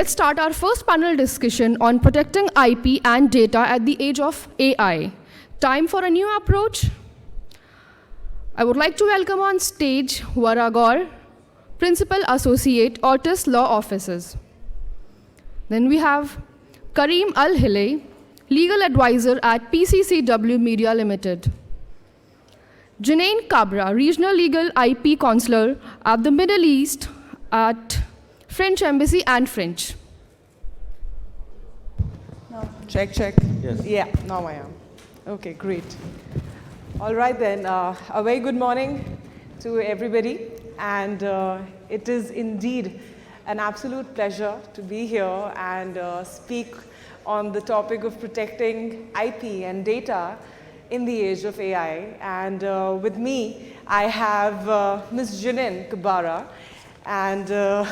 let's start our first panel discussion on protecting IP and data at the age of AI. Time for a new approach? I would like to welcome on stage Vara Gaur, Principal Associate, Ortis Law Offices. Then we have Karim Al-Helaly, Legal Advisor at PCCW Media Limited. Jinane Kabbara, Regional Legal IP Counsellor at the Middle East at French Embassy and French. No. Check. Yes. Yeah, now I am. Okay, great. All right then, a very good morning to everybody. And it is indeed an absolute pleasure to be here and speak on the topic of protecting IP and data in the age of AI. And with me, I have Ms. Jinane Kabbara. And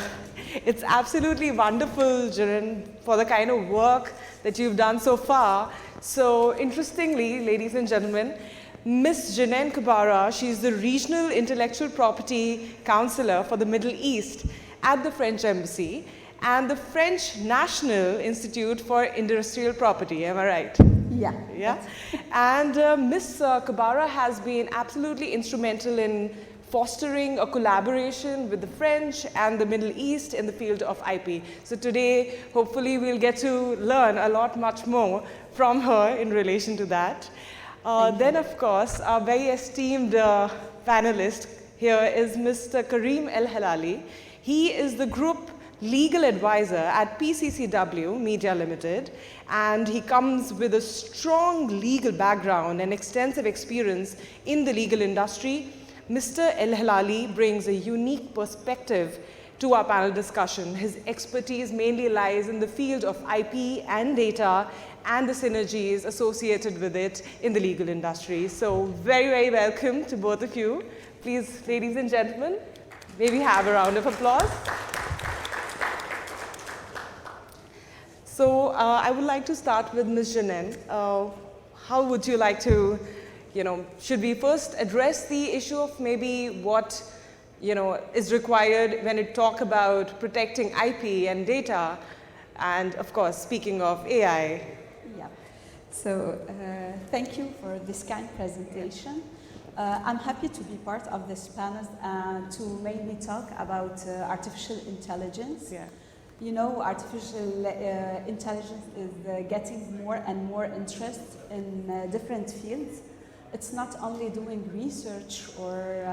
it's absolutely wonderful, Jinane, for the kind of work that you've done so far. So interestingly, ladies and gentlemen, Ms. Jinane Kabbara, she's the Regional Intellectual Property Counsellor for the Middle East at the French Embassy and the French National Institute for Industrial Property. Am I right? Yeah. And Ms. Kabbara has been absolutely instrumental in fostering a collaboration with the French and the Middle East in the field of IP. So today, hopefully, we'll get to learn a lot much more from her in relation to that. Then, of course, our very esteemed panelist here is Mr. Karim Helaly. He is the Group Legal Advisor at PCCW Media Limited, and he comes with a strong legal background and extensive experience in the legal industry. Mr. Helaly brings a unique perspective to our panel discussion. His expertise mainly lies in the field of IP and data and the synergies associated with it in the legal industry. So very, very welcome to both of you. Please, ladies and gentlemen, may we have a round of applause. So I would like to start with Ms. Jinane. How would you like to, should we first address the issue of maybe what, is required when it talk about protecting IP and data, and of course, speaking of AI? Yeah. So thank you for this kind presentation. I'm happy to be part of this panel to mainly talk about artificial intelligence. Yeah. Artificial intelligence is getting more and more interest in different fields. It's not only doing research or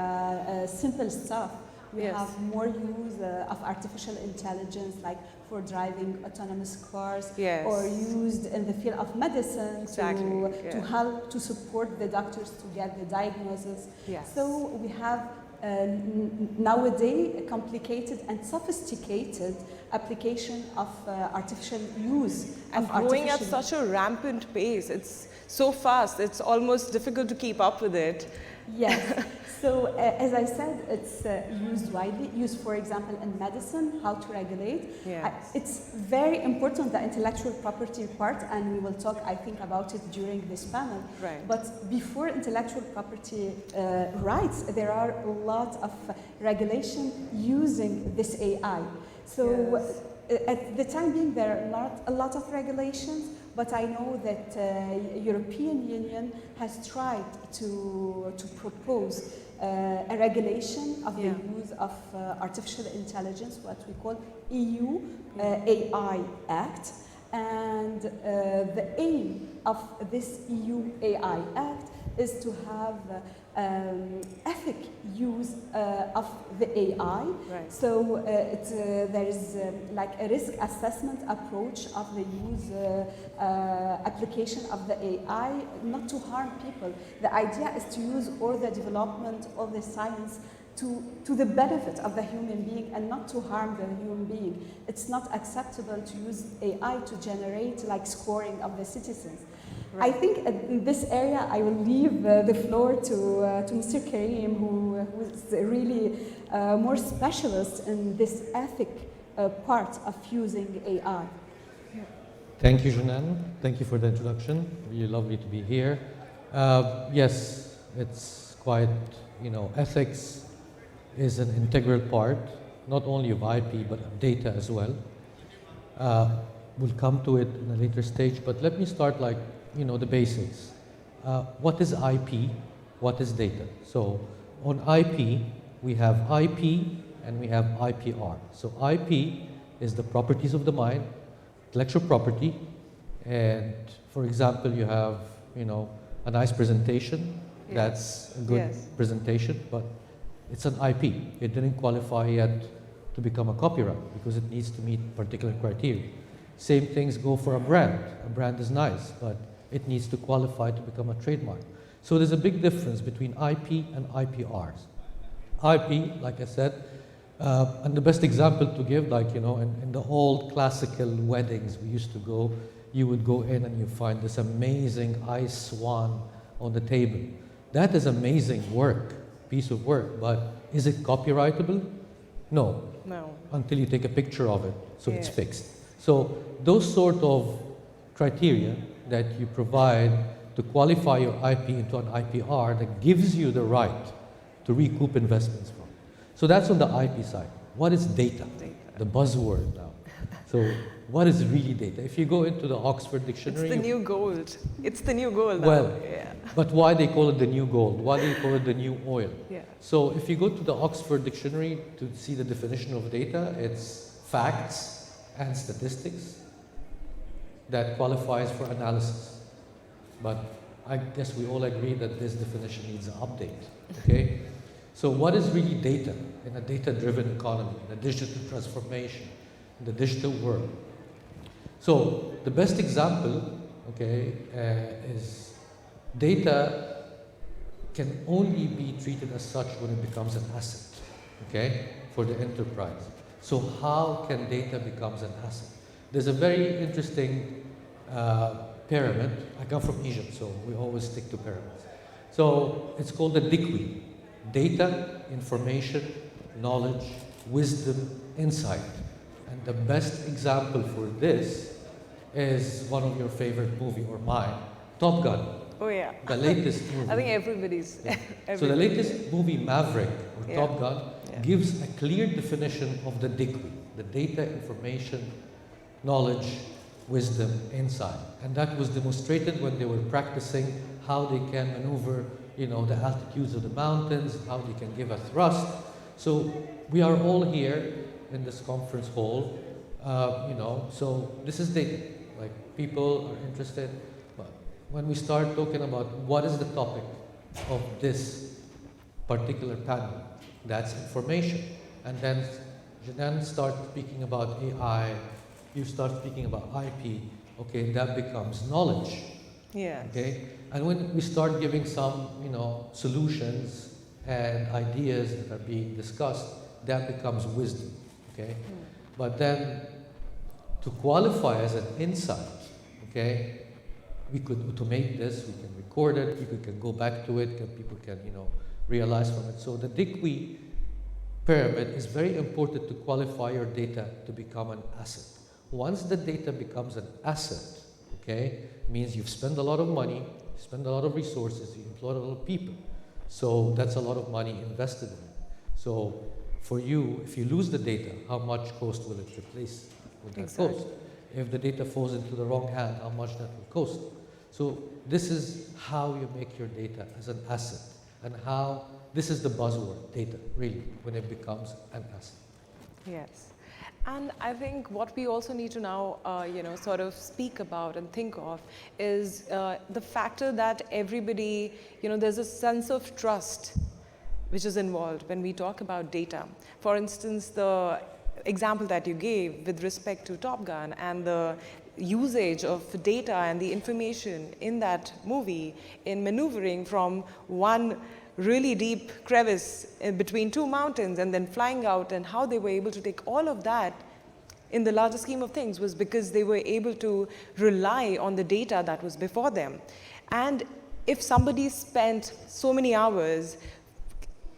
simple stuff. We have more use of artificial intelligence, like for driving autonomous cars, or used in the field of medicine to help to support the doctors to get the diagnosis. So we have nowadays a complicated and sophisticated application of artificial use. And growing at such a rampant pace. It's so fast, it's almost difficult to keep up with it. Yes. So as I said, it's used widely, used for example in medicine, how to regulate. It's very important, the intellectual property part, and we will talk, I think, about it during this panel. But before intellectual property rights, there are a lot of regulation using this AI. So at the time being, there are not a lot of regulations, but I know that European Union has tried to propose a regulation of the use of artificial intelligence, what we call EU AI Act. And the aim of this EU AI Act is to have ethic use of the AI. So there is like a risk assessment approach of the use application of the AI, not to harm people. The idea is to use all the development, all the science to the benefit of the human being and not to harm the human being. It's not acceptable to use AI to generate like scoring of the citizens. I think in this area I will leave the floor to Mr. Karim, who is really more specialist in this ethic part of using AI. Thank you, Jinane. Thank you for the introduction. Really lovely to be here. Yes, it's quite, ethics is an integral part, not only of IP, but of data as well. We'll come to it in a later stage, but let me start like, the basics. What is IP? What is data? So on IP, we have IP and we have IPR. So IP is the properties of the mind, intellectual property, and for example, you have, a nice presentation. Yes. That's a good presentation, but it's an IP. It didn't qualify yet to become a copyright because it needs to meet particular criteria. Same things go for a brand. A brand is nice, but it needs to qualify to become a trademark. So there's a big difference between IP and IPRs. IP, like I said, and the best example to give, like, in the old classical weddings we used to go, you would go in and you find this amazing ice swan on the table. That is amazing work, piece of work, but is it copyrightable? No. No. Until you take a picture of it, so it's fixed. So those sort of criteria that you provide to qualify your IP into an IPR that gives you the right to recoup investments from. So that's on the IP side. What is data? The buzzword now. So what is really data? If you go into the Oxford Dictionary... It's the new gold. It's the new gold now. Well, but why they call it the new gold? Why do they call it the new oil? Yeah. So if you go to the Oxford Dictionary to see the definition of data, it's facts and statistics that qualifies for analysis. But I guess we all agree that this definition needs an update, okay? So what is really data in a data-driven economy, in a digital transformation, in the digital world? So the best example, okay, is data can only be treated as such when it becomes an asset, okay, for the enterprise. So how can data becomes an asset? There's a very interesting pyramid. I come from Egypt, so we always stick to pyramids. So it's called the DICWI. Data, information, knowledge, wisdom, insight. And the best example for this is one of your favorite movie, or mine, Top Gun. Oh yeah. The latest movie. I think everybody's. Yeah. So the latest movie, Maverick, or Top Gun, gives a clear definition of the DICWI, the data, information, knowledge, wisdom, insight. And that was demonstrated when they were practicing how they can maneuver, the altitudes of the mountains, how they can give a thrust. So we are all here in this conference hall, so this is data. Like, people are interested. But when we start talking about what is the topic of this particular panel, that's information. And then Jinane starts speaking about AI, you start speaking about IP, okay, that becomes knowledge. Yeah. Okay. And when we start giving some, solutions and ideas that are being discussed, that becomes wisdom, okay? But then to qualify as an insight, okay, we could automate this, we can record it, people can go back to it, people can, realize from it. So the DICWI pyramid is very important to qualify your data to become an asset. Once the data becomes an asset, okay, means you've spent a lot of money, you spend a lot of resources, you employ a lot of people. So that's a lot of money invested in it. So for you, if you lose the data, how much cost will it replace with that cost? If the data falls into the wrong hand, how much that will cost? So this is how you make your data as an asset, and how this is the buzzword, data, really, when it becomes an asset. Yes. And I think what we also need to now, sort of speak about and think of is the factor that everybody, there's a sense of trust which is involved when we talk about data. For instance, the example that you gave with respect to Top Gun and the usage of data and the information in that movie in maneuvering from one really deep crevice in between two mountains and then flying out, and how they were able to take all of that in the larger scheme of things was because they were able to rely on the data that was before them. And if somebody spent so many hours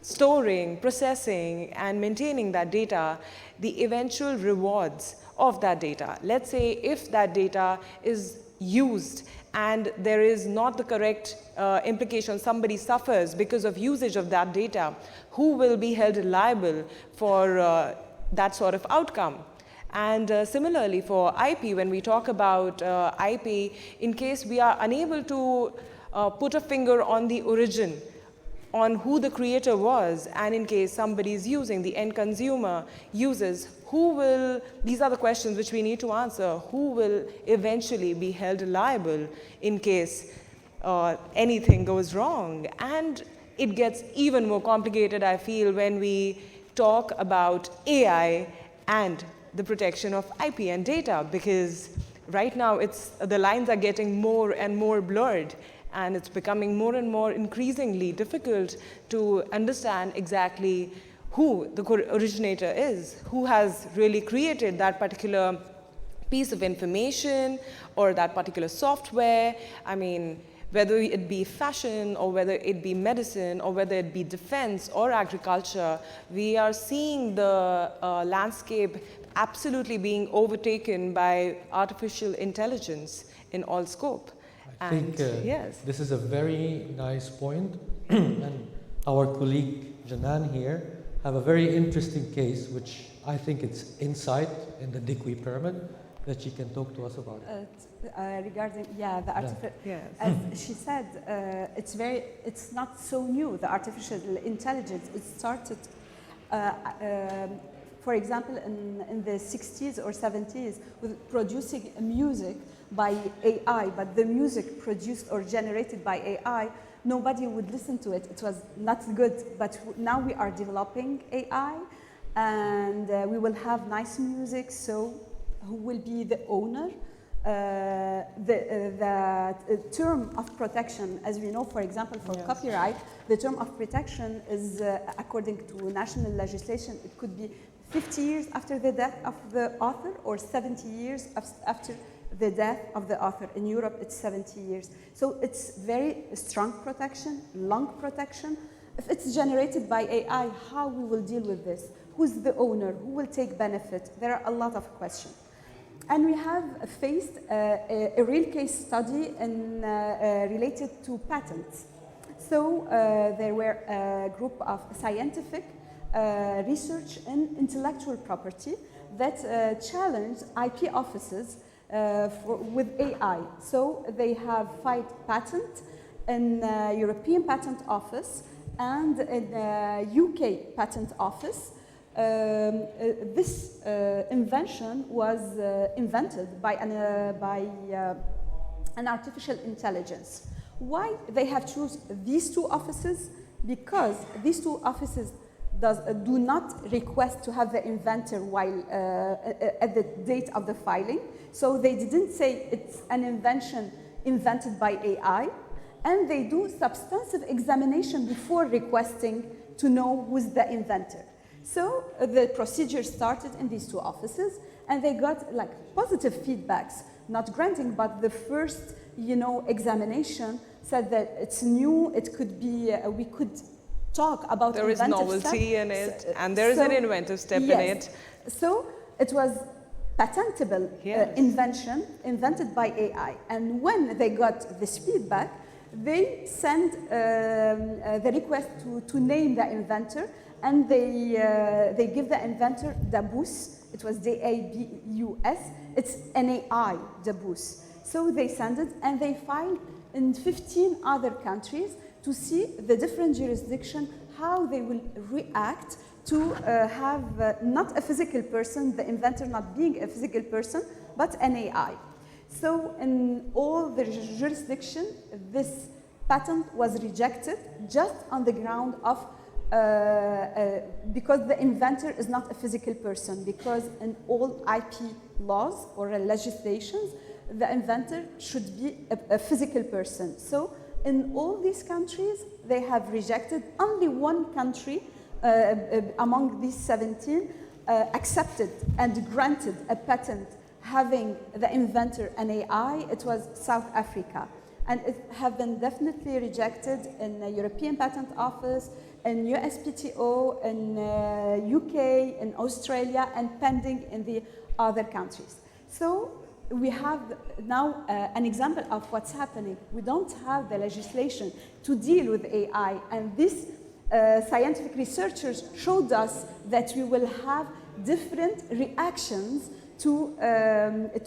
storing, processing, and maintaining that data, the eventual rewards of that data, let's say if that data is used and there is not the correct implication, somebody suffers because of usage of that data, who will be held liable for that sort of outcome? And similarly for IP, when we talk about IP, in case we are unable to put a finger on the origin, on who the creator was, and in case somebody is using, the end consumer uses, who will, these are the questions which we need to answer, who will eventually be held liable in case anything goes wrong? And it gets even more complicated, I feel, when we talk about AI and the protection of IP and data, because right now the lines are getting more and more blurred, and it's becoming more and more increasingly difficult to understand exactly who the originator is, who has really created that particular piece of information or that particular software. I mean, whether it be fashion or whether it be medicine or whether it be defense or agriculture, we are seeing the landscape absolutely being overtaken by artificial intelligence in all scope. I think yes. This is a very nice point. And our colleague Jinane here have a very interesting case, which I think it's insight in the Dikwi pyramid that she can talk to us about. Regarding, yeah, the artificial, yes. As she said, it's not so new, the artificial intelligence. It started, for example, in the 60s or 70s with producing music by AI, but the music produced or generated by AI, nobody would listen to it. It was not good, but now we are developing AI, and we will have nice music, so who will be the owner? The term of protection, as we know, for example, for copyright, the term of protection is, according to national legislation, it could be 50 years after the death of the author or 70 years after the death of the author. In Europe, it's 70 years. So it's very strong protection, long protection. If it's generated by AI, how we will deal with this? Who's the owner? Who will take benefit? There are a lot of questions. And we have faced a real case study related to patents. So there were a group of scientific research in intellectual property that challenged IP offices with AI. So they have filed patent in European Patent Office and in UK Patent Office. This invention was invented by an artificial intelligence. Why they have chosen these two offices? Because these two offices do not request to have the inventor while at the date of the filing. So they didn't say it's an invention invented by AI, and they do substantive examination before requesting to know who's the inventor. So the procedure started in these two offices, and they got like positive feedbacks, not granting, but the first, examination said that it's new. It could be we could talk about there is novelty in it, and there is an inventive step in it. So it was patentable invention invented by AI, and when they got this feedback, they sent the request to name the inventor. And they give the inventor Dabus. It was D-A-B-U-S. It's N-A-I, Dabus. So they send it, and they filed in 15 other countries to see the different jurisdictions, how they will react to have not a physical person, the inventor not being a physical person, but an AI. So in all the jurisdictions, this patent was rejected just on the ground of because the inventor is not a physical person, because in all IP laws or legislations, the inventor should be a physical person. So in all these countries, they have rejected. Only one country among these 17 accepted and granted a patent having the inventor an AI. It was South Africa. And it have been definitely rejected in the European Patent Office, in USPTO, in UK, in Australia, and pending in the other countries. So we have now an example of what's happening. We don't have the legislation to deal with AI, and these scientific researchers showed us that we will have different reactions to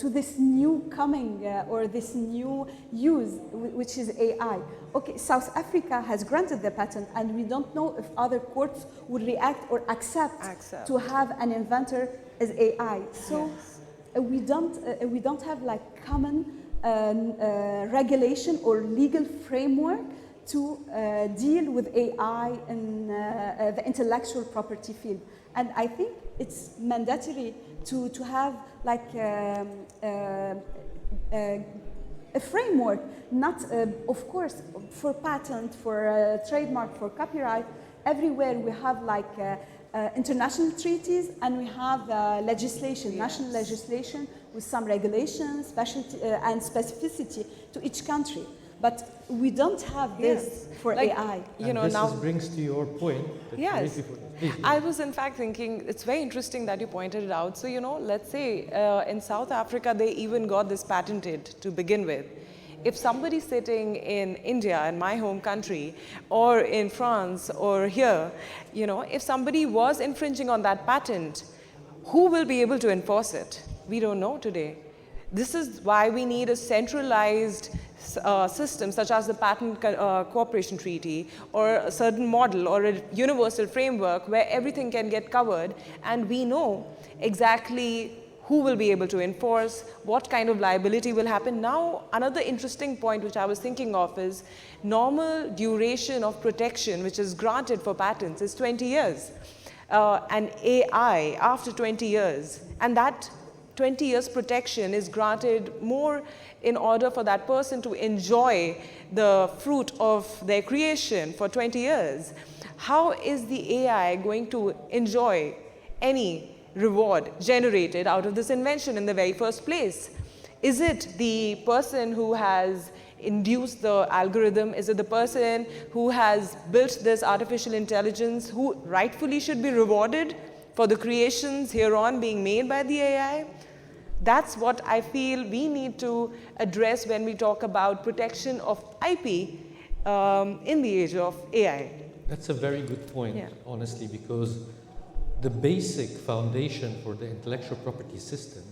this new coming or this new use, which is AI. Okay, South Africa has granted the patent, and we don't know if other courts would react or accept to have an inventor as AI. So we don't have like common regulation or legal framework to deal with AI in the intellectual property field. And I think it's mandatory to have like a framework, not of course for patent, for trademark, for copyright. Everywhere we have like international treaties, and we have legislation, national legislation with some regulations, specialty and specificity to each country. But we don't have this for like, AI. You know, this brings to your point. Yes. I was in fact thinking, it's very interesting that you pointed it out. So, you know, let's say in South Africa, they even got this patented to begin with. If somebody sitting in India, in my home country, or in France, or here, you know, if somebody was infringing on that patent, who will be able to enforce it? We don't know today. This is why we need a centralized system such as the Patent Cooperation Treaty, or a certain model or a universal framework where everything can get covered, and we know exactly who will be able to enforce, what kind of liability will happen. Now, another interesting point which I was thinking of is normal duration of protection which is granted for patents is 20 years. And AI after 20 years, and that 20 years protection is granted more in order for that person to enjoy the fruit of their creation for 20 years. How is the AI going to enjoy any reward generated out of this invention in the very first place? Is it the person who has induced the algorithm? Is it the person who has built this artificial intelligence who rightfully should be rewarded for the creations hereon being made by the AI? That's what I feel we need to address when we talk about protection of IP in the age of AI. That's a very good point, honestly, because the basic foundation for the intellectual property system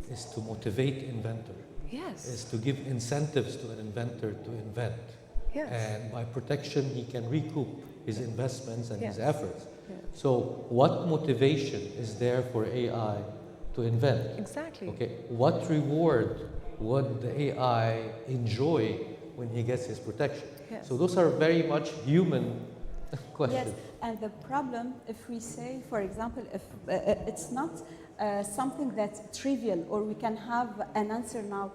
is to motivate inventor. Yes. Is to give incentives to an inventor to invent. Yes. And by protection, he can recoup his investments and his efforts. Yes. So what motivation is there for AI to invent? Exactly. Okay, what reward would the AI enjoy when he gets his protection? Yes. So those are very much human questions. Yes, and the problem, if we say, for example, if it's not something that's trivial or we can have an answer now.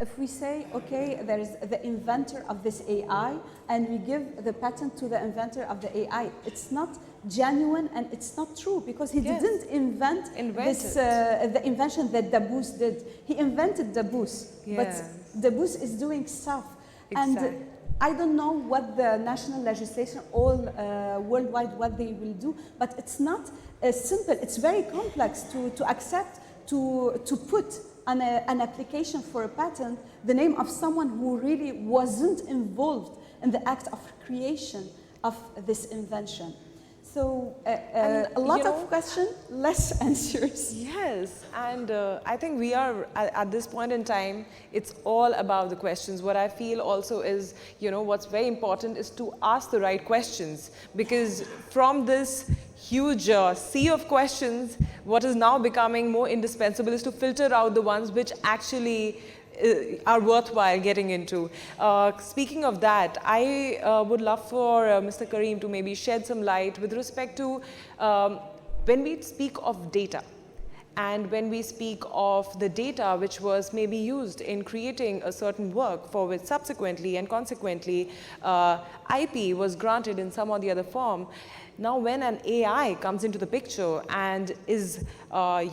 If we say, okay, there is the inventor of this AI and we give the patent to the inventor of the AI, it's not genuine and it's not true because he didn't invent this, the invention that Dabous did. He invented Dabous, but Dabous is doing stuff. Exactly. And I don't know what the national legislation all worldwide, what they will do, but it's not simple. It's very complex to accept, to put on an application for a patent the name of someone who really wasn't involved in the act of creation of this invention. So a lot of questions, less answers. Yes, and I think we are at this point in time, it's all about the questions. What I feel also is, you know, what's very important is to ask the right questions, because from this huge sea of questions, what is now becoming more indispensable is to filter out the ones which actually are worthwhile getting into. Speaking of that, I would love for Mr. Karim to maybe shed some light with respect to when we speak of data and when we speak of the data which was maybe used in creating a certain work for which subsequently and consequently IP was granted in some or the other form. Now, when an AI comes into the picture and is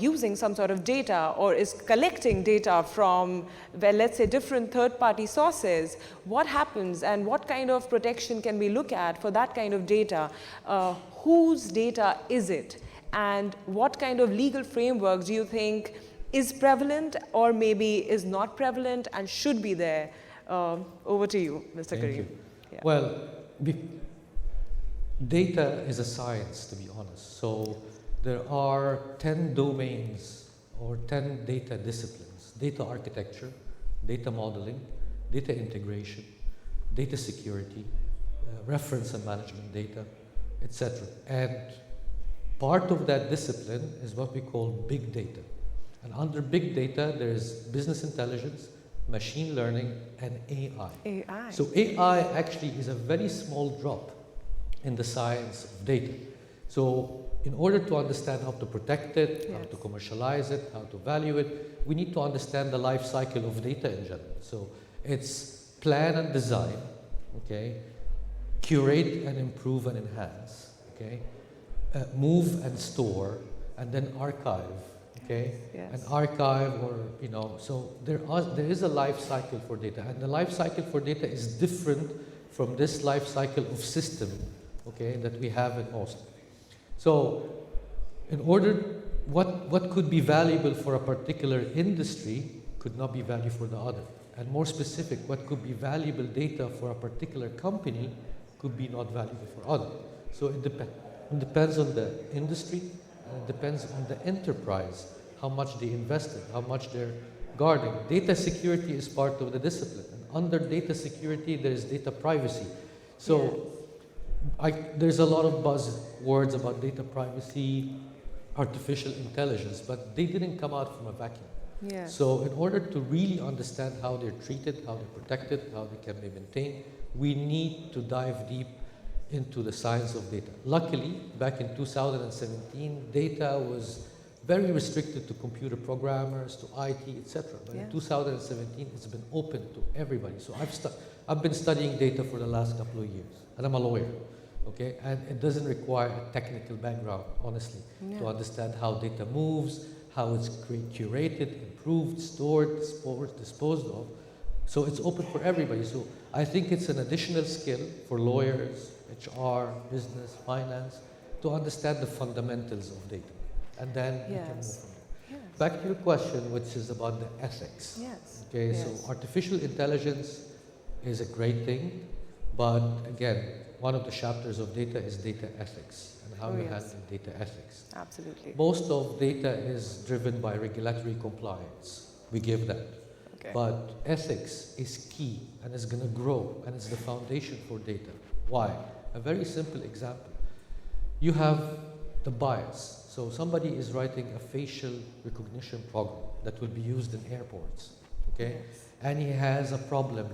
using some sort of data or is collecting data from, well, let's say, different third-party sources, what happens and what kind of protection can we look at for that kind of data? Whose data is it? And what kind of legal framework do you think is prevalent or maybe is not prevalent and should be there? Over to you, Mr. Karim. Yeah. Well, data is a science, to be honest. So there are 10 domains or 10 data disciplines: data architecture, data modeling, data integration, data security, reference and management data, etc. And part of that discipline is what we call big data. And under big data, there is business intelligence, machine learning, and AI. AI. So AI actually is a very small drop in the science of data. So in order to understand how to protect it, how to commercialize it, how to value it, we need to understand the life cycle of data in general. So it's plan and design, okay? Curate and improve and enhance, okay? Move and store, and then archive, okay? Yes. An archive, or so there is a life cycle for data, and the life cycle for data is different from this life cycle of system, okay, that we have in Austin. So, in order, what could be valuable for a particular industry could not be valuable for the other, and more specific, what could be valuable data for a particular company could be not valuable for other. So it depends on the industry, and it depends on the enterprise, how much they invested, how much they're guarding. Data security is part of the discipline, and under data security there is data privacy. So there's a lot of buzzwords about data privacy, artificial intelligence, but they didn't come out from a vacuum. Yes. So in order to really understand how they're treated, how they're protected, how they can be maintained, we need to dive deep into the science of data. Luckily, back in 2017, data was very restricted to computer programmers, to IT, etc. But in 2017, it's been open to everybody. So I've been studying data for the last couple of years, and I'm a lawyer, okay? And it doesn't require a technical background, honestly, to understand how data moves, how it's curated, improved, stored, disposed of. So it's open for everybody. So I think it's an additional skill for lawyers, HR, business, finance, to understand the fundamentals of data. And then you can move from there. Yes. Back to your question, which is about the ethics. Yes. Okay, so artificial intelligence is a great thing, but again, one of the chapters of data is data ethics and how you handle data ethics. Absolutely. Most of data is driven by regulatory compliance. We give that. Okay. But ethics is key, and it's going to grow, and it's the foundation for data. Why? A very simple example. You have the bias. So somebody is writing a facial recognition program that will be used in airports, okay? Yes. And he has a problem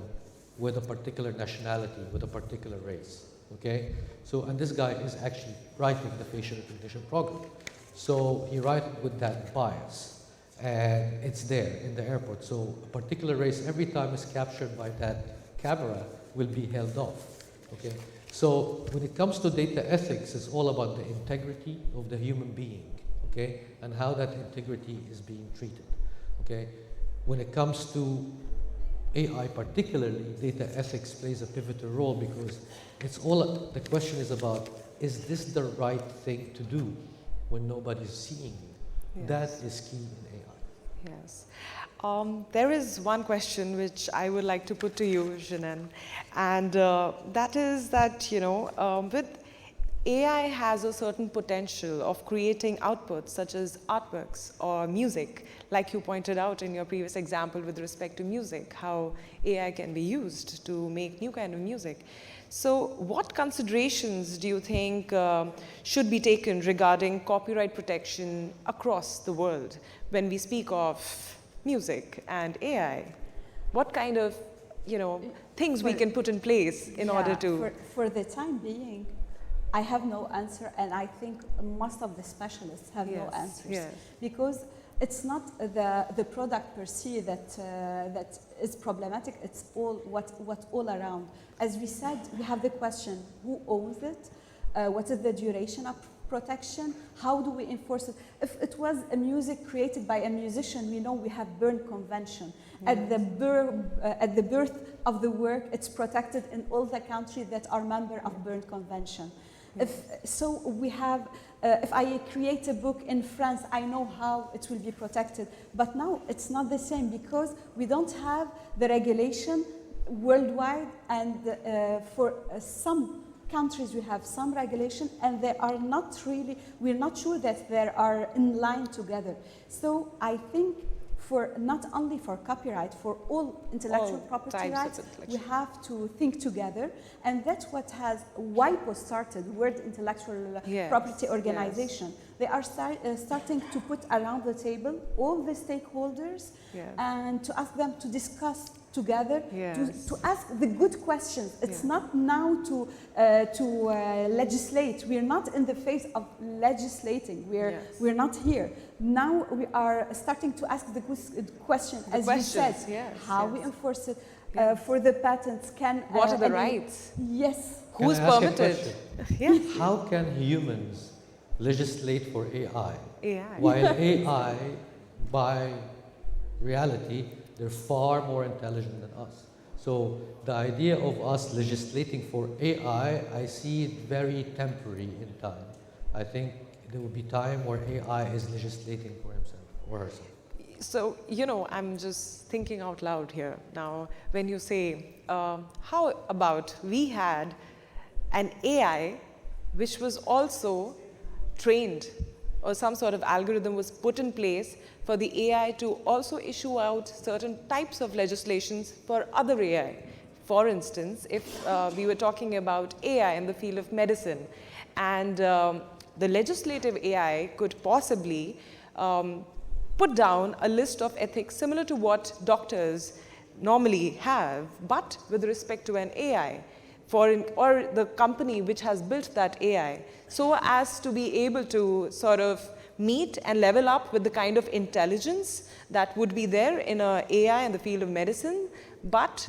with a particular nationality, with a particular race, okay? So, and this guy is actually writing the facial recognition program. So he writes with that bias, and it's there in the airport. So a particular race, every time it's captured by that Kabbara, will be held off, okay? So when it comes to data ethics, it's all about the integrity of the human being, okay? And how that integrity is being treated, okay? When it comes to AI particularly, data ethics plays a pivotal role because it's all, the question is about, is this the right thing to do when nobody's seeing you? Yes. That is key in AI. Yes. There is one question which I would like to put to you, Jinane, and that is that, with AI has a certain potential of creating outputs such as artworks or music, like you pointed out in your previous example with respect to music, how AI can be used to make new kind of music. So what considerations do you think should be taken regarding copyright protection across the world when we speak of music and AI? What kind of, things we can put in place in order to... For the time being, I have no answer, and I think most of the specialists have no answers. Because it's not the product per se that is problematic, it's all what's all around. As we said, we have the question, who owns it? What is the duration of protection? How do we enforce it? If it was a music created by a musician, we know we have Berne Convention. At the birth of the work, it's protected in all the countries that are member of Berne Convention. If I create a book in France, I know how it will be protected. But now it's not the same because we don't have the regulation worldwide, and for some countries we have some regulation, and they are not really, we're not sure that they are in line together. So I think for not only for copyright, for all intellectual property rights, we have to think together, and that's what has WIPO started, World Intellectual Property Organization. They are starting to put around the table all the stakeholders and to ask them to discuss together, to ask the good questions. It's not now to legislate. We're not in the phase of legislating. We're not here. Now we are starting to ask the question, as you said, how we enforce it. For the patents, what are the rights? Yes. Who's permitted? How can humans legislate for AI? While AI, by reality, they're far more intelligent than us. So the idea of us legislating for AI, I see it very temporary in time. I think there will be time where AI is legislating for himself or herself. So, you know, I'm just thinking out loud here. Now, when you say, how about we had an AI which was also trained, or some sort of algorithm was put in place for the AI to also issue out certain types of legislations for other AI. For instance, if we were talking about AI in the field of medicine, and the legislative AI could possibly put down a list of ethics similar to what doctors normally have, but with respect to an AI, or the company which has built that AI, so as to be able to sort of meet and level up with the kind of intelligence that would be there in an AI in the field of medicine, but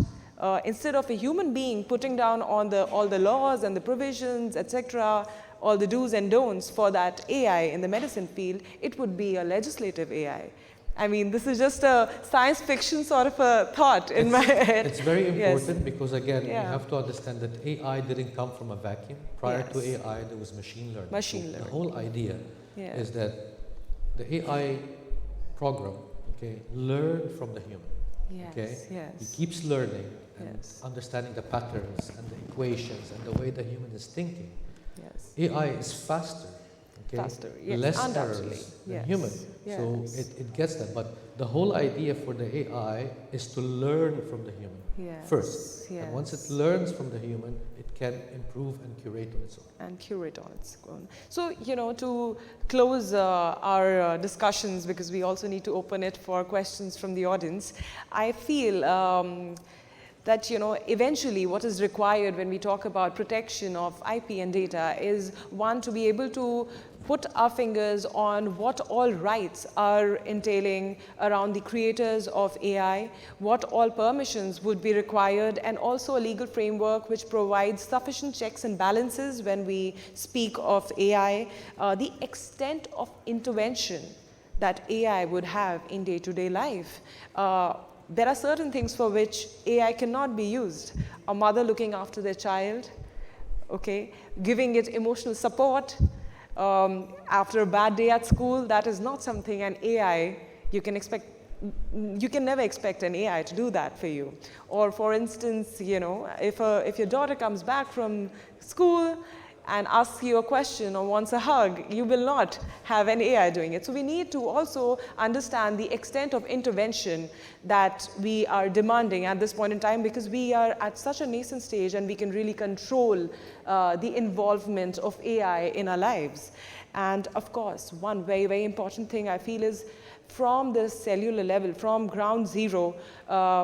instead of a human being putting down on all the laws and the provisions, etc., all the do's and don'ts for that AI in the medicine field, it would be a legislative AI. I mean, this is just a science fiction sort of a thought in my head. It's very important because, again, you have to understand that AI didn't come from a vacuum. Prior to AI, there was machine learning. The whole idea is that the AI program, learn from the human. He keeps learning and understanding the patterns and the equations and the way the human is thinking. AI is faster, less errors than human. So it gets that. But the whole idea for the AI is to learn from the human first. And once it learns from the human, it can improve and curate on its own. So, you know, to close our discussions, because we also need to open it for questions from the audience, I feel that, you know, eventually what is required when we talk about protection of IP and data is, one, to be able to put our fingers on what all rights are entailing around the creators of AI, what all permissions would be required, and also a legal framework which provides sufficient checks and balances when we speak of AI, the extent of intervention that AI would have in day-to-day life. There are certain things for which AI cannot be used. A mother looking after their child, giving it emotional support after a bad day at school, that is not something an AI you can expect. You can never expect an AI to do that for you. Or for instance, you know, if your daughter comes back from school and asks you a question or wants a hug, you will not have an AI doing it. So we need to also understand the extent of intervention that we are demanding at this point in time, because we are at such a nascent stage and we can really control the involvement of AI in our lives. And of course, one very, very important thing I feel is, from the cellular level, from ground zero,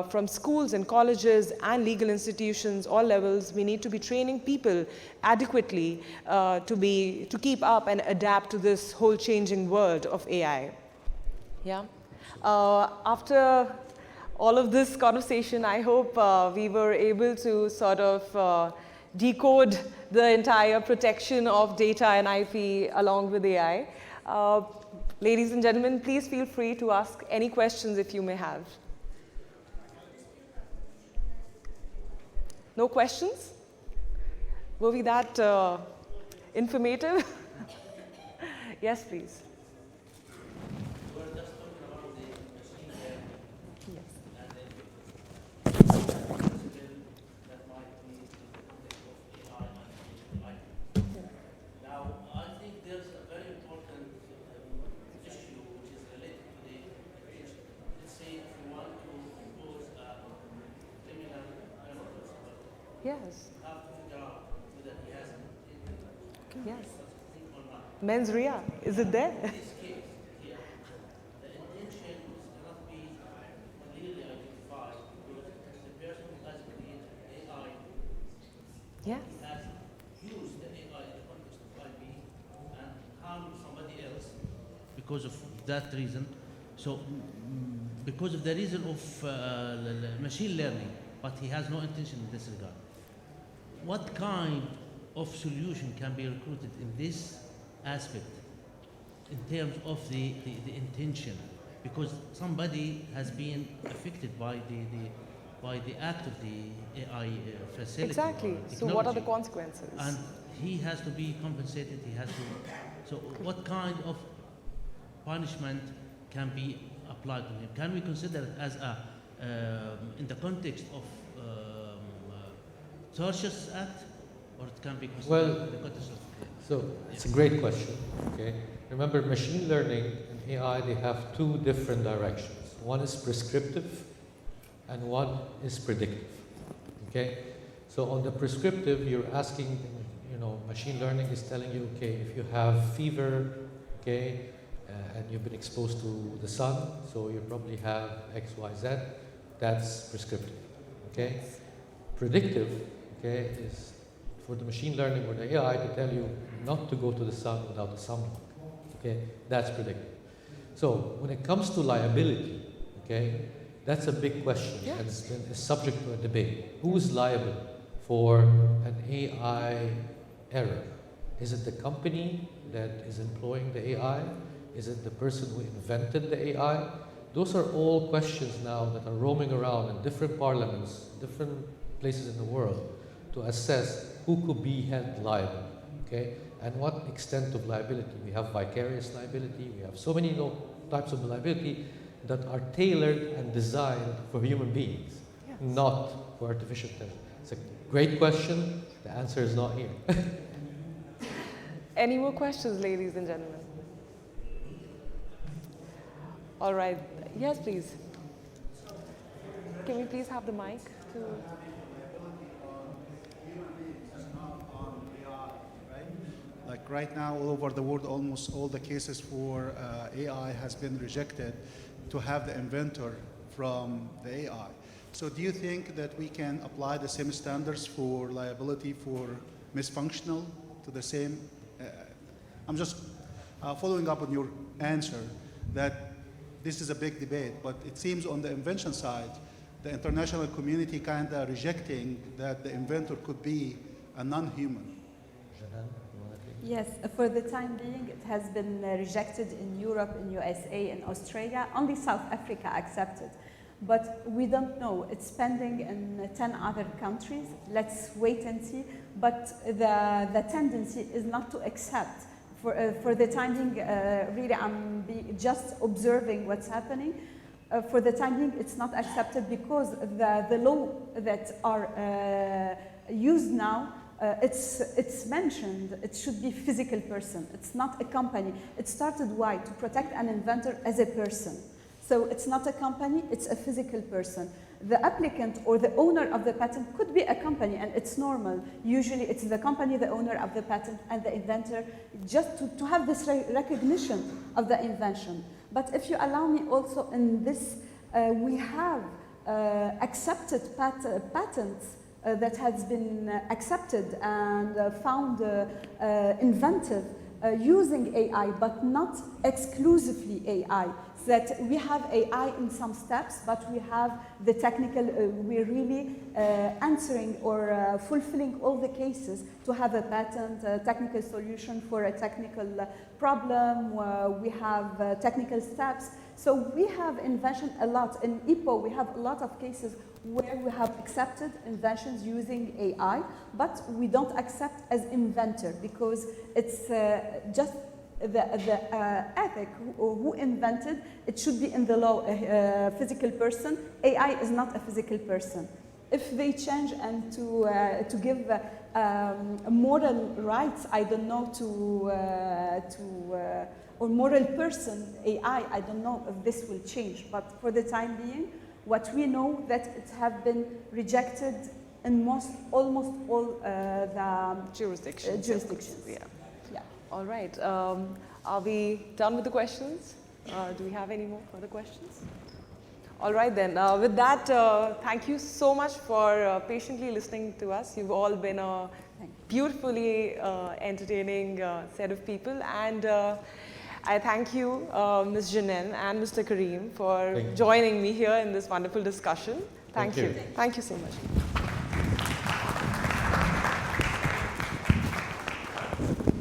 from schools and colleges and legal institutions, all levels, we need to be training people adequately to keep up and adapt to this whole changing world of AI. After all of this conversation, I hope we were able to sort of decode the entire protection of data and IP along with AI. Ladies and gentlemen, please feel free to ask any questions if you may have. No questions? Were we that informative? Yes, please. Yes. have to figure out whether he has Yes. something or not. Mens rea, is it there? In this case here, the intention cannot be clearly identified because the person who has created AI Yes. has used the AI in the context of IP and harmed somebody else because of that reason. So, because of the reason of machine learning, but he has no intention in this regard. What kind of solution can be recruited in this aspect in terms of the intention? Because somebody has been affected by the act of the AI facility. Exactly. or So what are the technology. consequences? And he has to be compensated, he has to. So what kind of punishment can be applied to him? Can we consider it as a, in the context of tortious act, or it can be considered Well, in the context of... So it's a great question. Okay. Remember, machine learning and AI, they have two different directions. One is prescriptive, and one is predictive. Okay. So on the prescriptive, you're asking, machine learning is telling you, okay, if you have fever, okay, and you've been exposed to the sun, so you probably have X, Y, Z. That's prescriptive. Okay. Predictive, okay, is for the machine learning or the AI to tell you not to go to the sun without the sunblock. Okay, that's predictive. So when it comes to liability, okay, that's a big question, Yes. and it's subject to a debate. Who is liable for an AI error? Is it the company that is employing the AI? Is it the person who invented the AI? Those are all questions now that are roaming around in different parliaments, different places in the world, to assess who could be held liable, okay? And what extent of liability. We have vicarious liability, we have so many types of liability that are tailored and designed for human beings, Yes. not for artificial intelligence. It's a great question, the answer is not here. Any more questions, ladies and gentlemen? All right. Yes, please. Can we please have the mic to... Like right now, all over the world, almost all the cases for AI has been rejected to have the inventor from the AI. So do you think that we can apply the same standards for liability for misfunctional to the same? I'm just following up on your answer that this is a big debate, but it seems on the invention side, the international community kind of rejecting that the inventor could be a non-human. Yes, for the time being, it has been rejected in Europe, in USA, in Australia. Only South Africa accepted. But we don't know. It's pending in 10 other countries. Let's wait and see. But the tendency is not to accept. For the time being, really, I'm just observing what's happening. For the time being, it's not accepted because the law that are used now, it's mentioned, it should be physical person. It's not a company. It started why? To protect an inventor as a person. So it's not a company, it's a physical person. The applicant or the owner of the patent could be a company, and it's normal. Usually it's the company, the owner of the patent, and the inventor, just to have this recognition of the invention. But if you allow me also in this, we have accepted patents that has been accepted and found inventive using AI, but not exclusively AI. That we have AI in some steps, but we have the technical, we're really answering or fulfilling all the cases to have a patent, a technical solution for a technical problem. We have technical steps. So we have invention a lot. In IPO, we have a lot of cases where we have accepted inventions using AI, but we don't accept as inventor because it's just the ethic who invented, it should be in the law, a physical person. AI is not a physical person. If they change and to give moral rights, I don't know, or moral person, AI, I don't know if this will change. But for the time being, what we know that it have been rejected in almost all the Jurisdictions. jurisdictions. Yeah. Yeah. All right. Are we done with the questions? Do we have any more further questions? All right then. With that, thank you so much for patiently listening to us. You've all been a beautifully entertaining set of people, and I thank you, Ms. Jinane and Mr. Karim, for joining me here in this wonderful discussion. Thank you. Thank you so much.